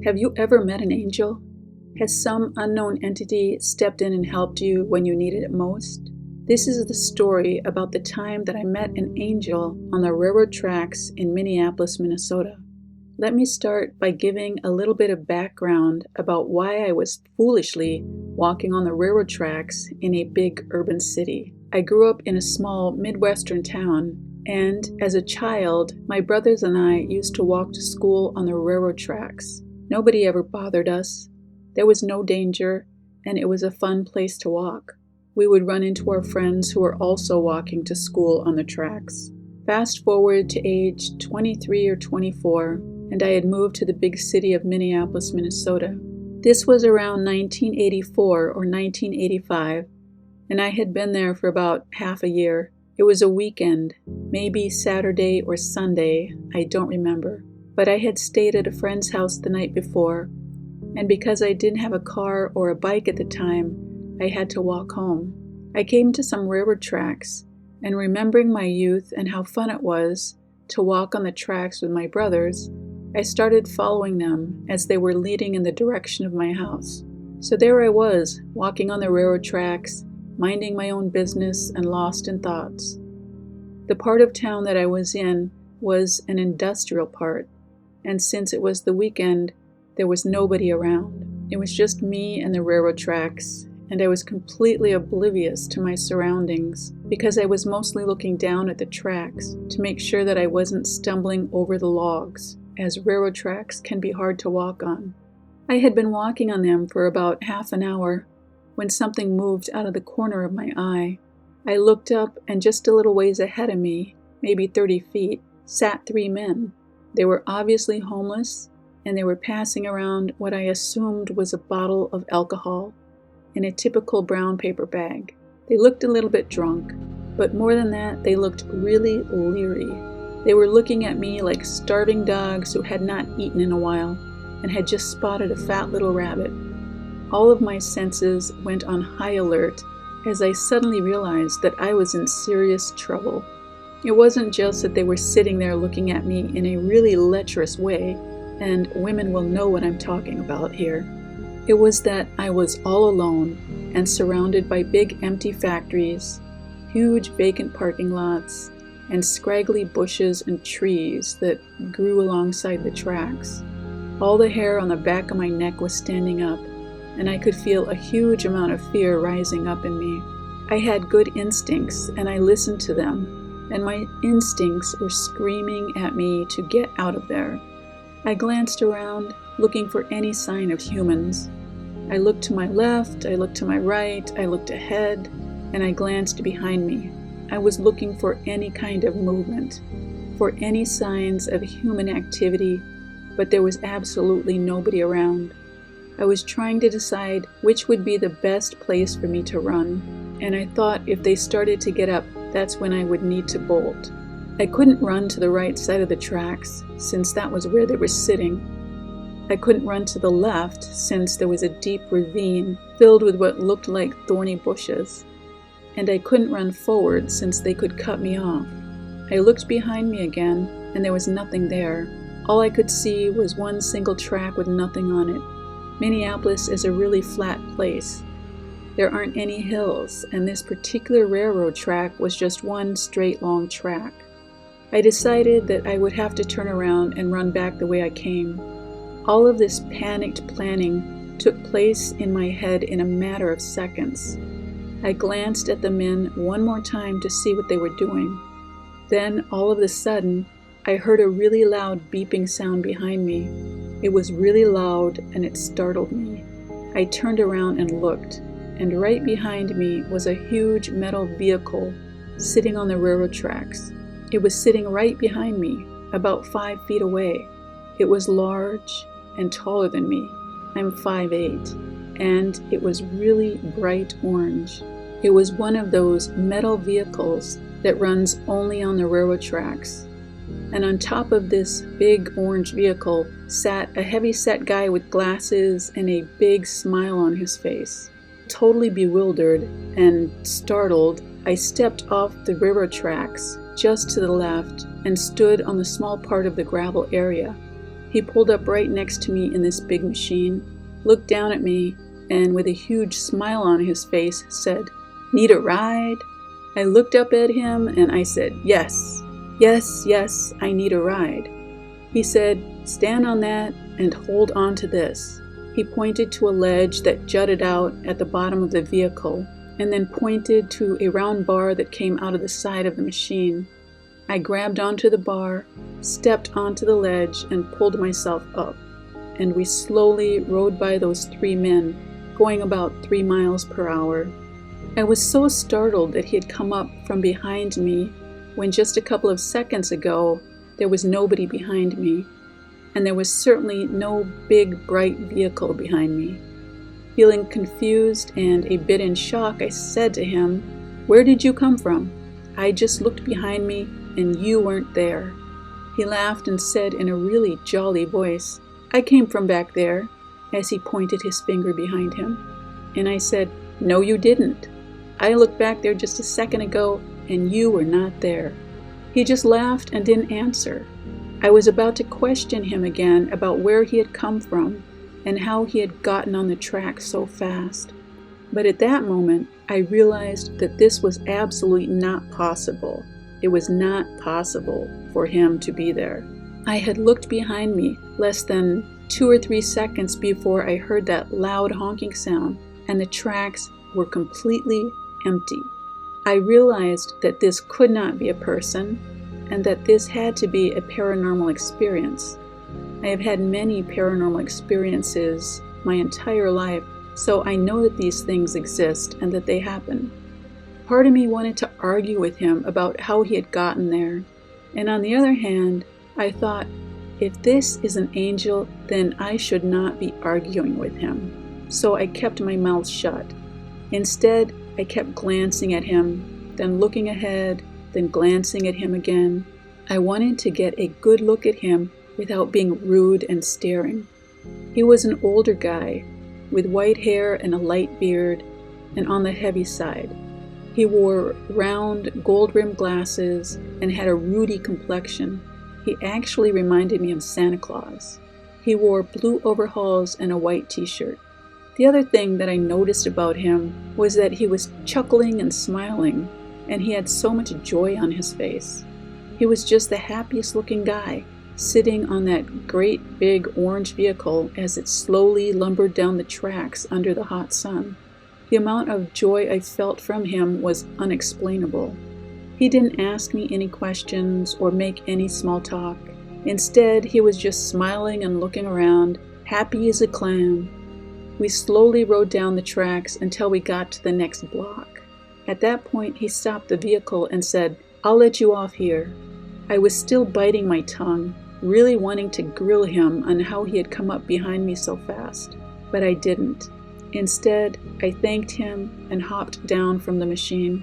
Have you ever met an angel? Has some unknown entity stepped in and helped you when you needed it most? This is the story about the time that I met an angel on the railroad tracks in Minneapolis, Minnesota. Let me start by giving a little bit of background about why I was foolishly walking on the railroad tracks in a big urban city. I grew up in a small Midwestern town, and as a child, my brothers and I used to walk to school on the railroad tracks. Nobody ever bothered us. There was no danger, and it was a fun place to walk. We would run into our friends who were also walking to school on the tracks. Fast forward to age 23 or 24, and I had moved to the big city of Minneapolis, Minnesota. This was around 1984 or 1985, and I had been there for about half a year. It was a weekend, maybe Saturday or Sunday, I don't remember. But I had stayed at a friend's house the night before, and because I didn't have a car or a bike at the time, I had to walk home. I came to some railroad tracks, and remembering my youth and how fun it was to walk on the tracks with my brothers, I started following them as they were leading in the direction of my house. So there I was, walking on the railroad tracks, minding my own business and lost in thoughts. The part of town that I was in was an industrial part, and since it was the weekend, there was nobody around. It was just me and the railroad tracks, and I was completely oblivious to my surroundings because I was mostly looking down at the tracks to make sure that I wasn't stumbling over the logs, as railroad tracks can be hard to walk on. I had been walking on them for about half an hour when something moved out of the corner of my eye. I looked up, and just a little ways ahead of me, maybe 30 feet, sat 3 men. They were obviously homeless, and they were passing around what I assumed was a bottle of alcohol in a typical brown paper bag. They looked a little bit drunk, but more than that, they looked really leery. They were looking at me like starving dogs who had not eaten in a while and had just spotted a fat little rabbit. All of my senses went on high alert as I suddenly realized that I was in serious trouble. It wasn't just that they were sitting there looking at me in a really lecherous way, and women will know what I'm talking about here. It was that I was all alone and surrounded by big empty factories, huge vacant parking lots, and scraggly bushes and trees that grew alongside the tracks. All the hair on the back of my neck was standing up, and I could feel a huge amount of fear rising up in me. I had good instincts, and I listened to them, and my instincts were screaming at me to get out of there. I glanced around, looking for any sign of humans. I looked to my left, I looked to my right, I looked ahead, and I glanced behind me. I was looking for any kind of movement, for any signs of human activity, but there was absolutely nobody around. I was trying to decide which would be the best place for me to run, and I thought if they started to get up, that's when I would need to bolt. I couldn't run to the right side of the tracks, since that was where they were sitting. I couldn't run to the left, since there was a deep ravine filled with what looked like thorny bushes. And I couldn't run forward, since they could cut me off. I looked behind me again, and there was nothing there. All I could see was one single track with nothing on it. Minneapolis is a really flat place. There aren't any hills, and this particular railroad track was just one straight long track. I decided that I would have to turn around and run back the way I came. All of this panicked planning took place in my head in a matter of seconds. I glanced at the men one more time to see what they were doing. Then, all of a sudden, I heard a really loud beeping sound behind me. It was really loud, and it startled me. I turned around and looked, and right behind me was a huge metal vehicle sitting on the railroad tracks. It was sitting right behind me, about 5 feet away. It was large and taller than me. I'm 5'8", and it was really bright orange. It was one of those metal vehicles that runs only on the railroad tracks. And on top of this big orange vehicle sat a heavy-set guy with glasses and a big smile on his face. Totally bewildered and startled, I stepped off the railroad tracks just to the left and stood on the small part of the gravel area. He pulled up right next to me in this big machine, looked down at me, and with a huge smile on his face said, "Need a ride?" I looked up at him and I said, "Yes, yes, yes, I need a ride." He said, "Stand on that and hold on to this." He pointed to a ledge that jutted out at the bottom of the vehicle, and then pointed to a round bar that came out of the side of the machine. I grabbed onto the bar, stepped onto the ledge, and pulled myself up, and we slowly rode by those 3 men, going about 3 miles per hour. I was so startled that he had come up from behind me when just a couple of seconds ago there was nobody behind me, and there was certainly no big bright vehicle behind me. Feeling confused and a bit in shock, I said to him, "Where did you come from? I just looked behind me and you weren't there." He laughed and said in a really jolly voice, "I came from back there," as he pointed his finger behind him. And I said, "No, you didn't. I looked back there just a second ago and you were not there." He just laughed and didn't answer. I was about to question him again about where he had come from and how he had gotten on the track so fast. But at that moment, I realized that this was absolutely not possible. It was not possible for him to be there. I had looked behind me less than 2 or 3 seconds before I heard that loud honking sound, and the tracks were completely empty. I realized that this could not be a person, and that this had to be a paranormal experience. I have had many paranormal experiences my entire life, so I know that these things exist and that they happen. Part of me wanted to argue with him about how he had gotten there, and on the other hand, I thought, if this is an angel, then I should not be arguing with him. So I kept my mouth shut. Instead, I kept glancing at him, then looking ahead, then glancing at him again. I wanted to get a good look at him without being rude and staring. He was an older guy, with white hair and a light beard, and on the heavy side. He wore round, gold-rimmed glasses and had a ruddy complexion. He actually reminded me of Santa Claus. He wore blue overalls and a white t-shirt. The other thing that I noticed about him was that he was chuckling and smiling, and he had so much joy on his face. He was just the happiest looking guy, sitting on that great big orange vehicle as it slowly lumbered down the tracks under the hot sun. The amount of joy I felt from him was unexplainable. He didn't ask me any questions or make any small talk. Instead, he was just smiling and looking around, happy as a clam. We slowly rode down the tracks until we got to the next block. At that point, he stopped the vehicle and said, "I'll let you off here." I was still biting my tongue, really wanting to grill him on how he had come up behind me so fast, but I didn't. Instead, I thanked him and hopped down from the machine.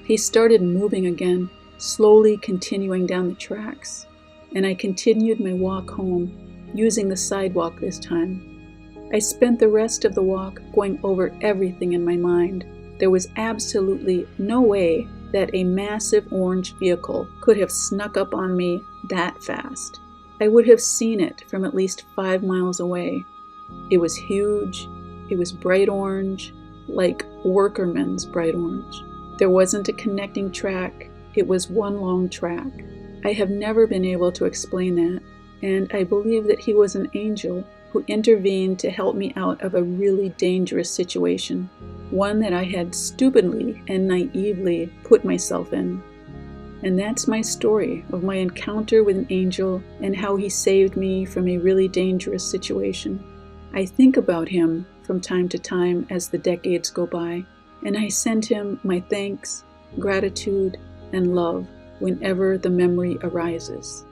He started moving again, slowly continuing down the tracks, and I continued my walk home, using the sidewalk this time. I spent the rest of the walk going over everything in my mind. There was absolutely no way that a massive orange vehicle could have snuck up on me that fast. I would have seen it from at least 5 miles away. It was huge. It was bright orange, like workman's bright orange. There wasn't a connecting track. It was one long track. I have never been able to explain that, and I believe that he was an angel who intervened to help me out of a really dangerous situation, one that I had stupidly and naively put myself in. And that's my story of my encounter with an angel and how he saved me from a really dangerous situation. I think about him from time to time as the decades go by, and I send him my thanks, gratitude, and love whenever the memory arises.